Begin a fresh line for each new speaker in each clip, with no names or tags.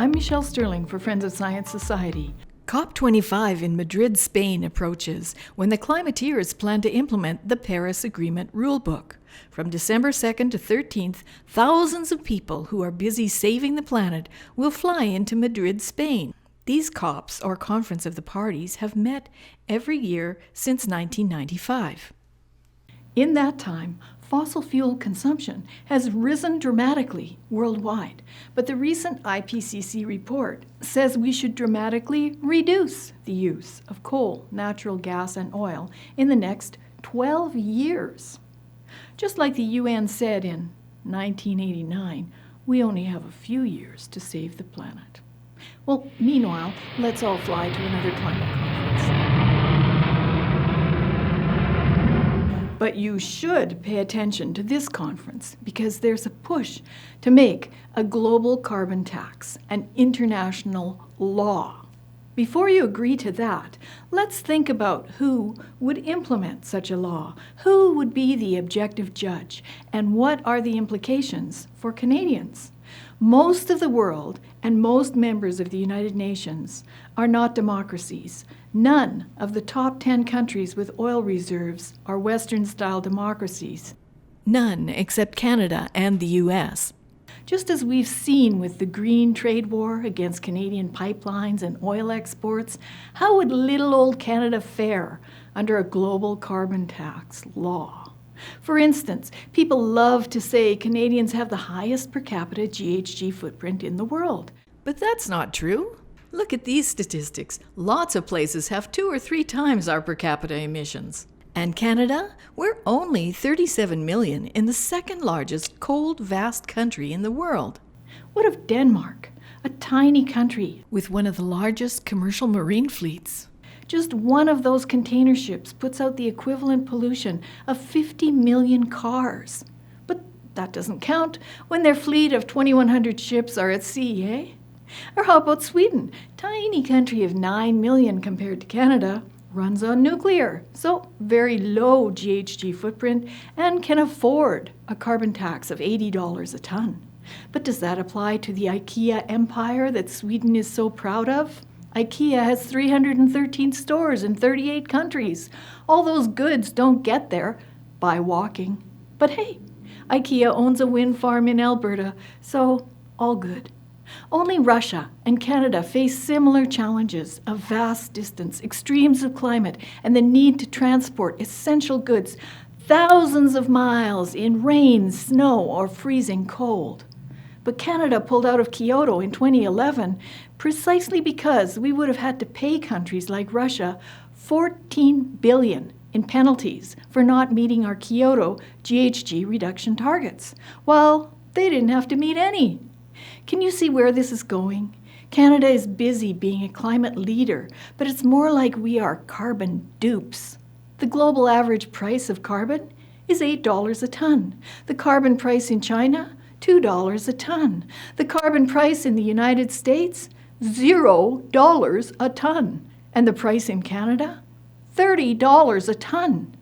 I'm Michelle Sterling for Friends of Science Society. COP25 in Madrid, Spain approaches when the climateers plan to implement the Paris Agreement rulebook. From December 2nd to 13th, thousands of people who are busy saving the planet will fly into Madrid, Spain. These COPs, or Conference of the Parties, have met every year since 1995. In that time, fossil fuel consumption has risen dramatically worldwide, but the recent IPCC report says we should dramatically reduce the use of coal, natural gas, and oil in the next 12 years. Just like the UN said in 1989, we only have a few years to save the planet. Well, meanwhile, let's all fly to another climate conference. But you should pay attention to this conference because there's a push to make a global carbon tax an international law. Before you agree to that, let's think about who would implement such a law, who would be the objective judge, and what are the implications for Canadians. Most of the world and most members of the United Nations are not democracies. None of the top 10 countries with oil reserves are Western-style democracies. None except Canada and the US. Just as we've seen with the green trade war against Canadian pipelines and oil exports, how would little old Canada fare under a global carbon tax law? For instance, people love to say Canadians have the highest per capita GHG footprint in the world. But that's not true. Look at these statistics. Lots of places have 2 or 3 times our per capita emissions. And Canada? We're only 37 million in the second largest cold, vast country in the world. What of Denmark, a tiny country with one of the largest commercial marine fleets? Just one of those container ships puts out the equivalent pollution of 50 million cars. But that doesn't count when their fleet of 2,100 ships are at sea, eh? Or how about Sweden? Tiny country of 9 million compared to Canada, runs on nuclear, so very low GHG footprint and can afford a carbon tax of $80 a ton. But does that apply to the IKEA empire that Sweden is so proud of? IKEA has 313 stores in 38 countries. All those goods don't get there by walking. But hey, IKEA owns a wind farm in Alberta, so all good. Only Russia and Canada face similar challenges of vast distance, extremes of climate, and the need to transport essential goods thousands of miles in rain, snow, or freezing cold. But Canada pulled out of Kyoto in 2011 precisely because we would have had to pay countries like Russia $14 billion in penalties for not meeting our Kyoto GHG reduction targets, while they didn't have to meet any. Can you see where this is going? Canada is busy being a climate leader, but it's more like we are carbon dupes. The global average price of carbon is $8 a ton. The carbon price in China, $2 a ton. The carbon price in the United States, $0 a ton. And the price in Canada, $30 a ton.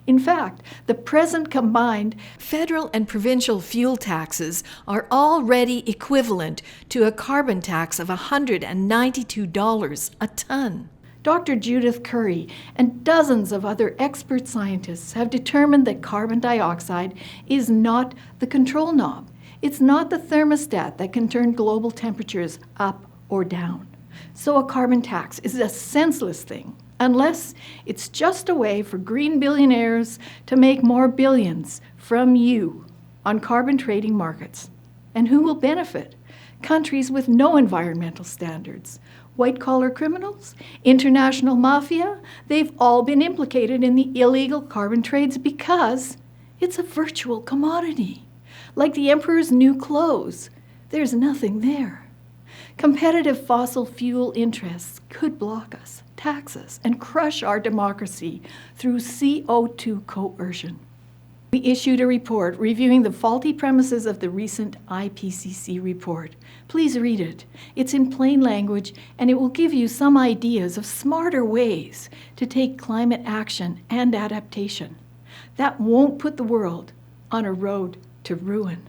In fact, the present combined federal and provincial fuel taxes are already equivalent to a carbon tax of $192 a ton. Dr. Judith Curry and dozens of other expert scientists have determined that carbon dioxide is not the control knob. It's not the thermostat that can turn global temperatures up or down. So a carbon tax is a senseless thing, unless it's just a way for green billionaires to make more billions from you on carbon trading markets. And who will benefit? Countries with no environmental standards. White-collar criminals, international mafia, they've all been implicated in the illegal carbon trades because it's a virtual commodity. Like the emperor's new clothes, there's nothing there. Competitive fossil fuel interests could block us, tax us, and crush our democracy through CO2 coercion. We issued a report reviewing the faulty premises of the recent IPCC report. Please read it. It's in plain language, and it will give you some ideas of smarter ways to take climate action and adaptation. That won't put the world on a road to ruin.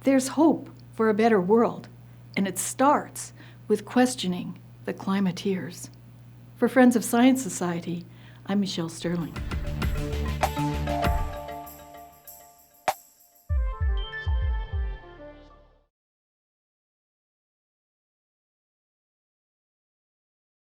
There's hope for a better world, and it starts with questioning the climateers. For Friends of Science Society, I'm Michelle Sterling.